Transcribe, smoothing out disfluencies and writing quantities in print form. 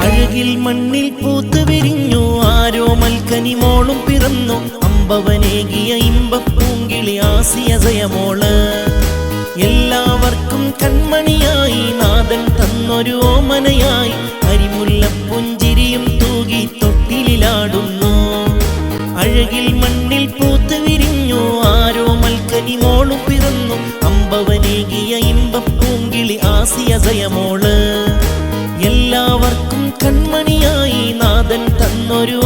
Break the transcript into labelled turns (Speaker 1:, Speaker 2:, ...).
Speaker 1: അഴകിൽ മണ്ണിൽ പൂത്തു വിരിഞ്ഞു ആരോ മൽക്കനി മോളും പിറന്നു അമ്പവനേകിയ ഇമ്പപ്പൂങ്കിളി ആസിയ ജയമോള് എല്ലാവർക്കും കൺമണിയായി നാഥൻ തന്നൊരു ഓമനയായി കരിമുല്ല പുഞ്ചിരിയും തൂകി തൊട്ടിലാടുന്നു അഴകിൽ മണ്ണിൽ പൂത്തു വിരിഞ്ഞു ആരോ മൽക്കനി മോളും പിറന്നു അമ്പവനേകിയ ഇമ്പപ്പൂങ്കിളി ആസിയ ജയമോള് എല്ലാവർക്കും കൺമണിയായി നാഥൻ തന്നൊരു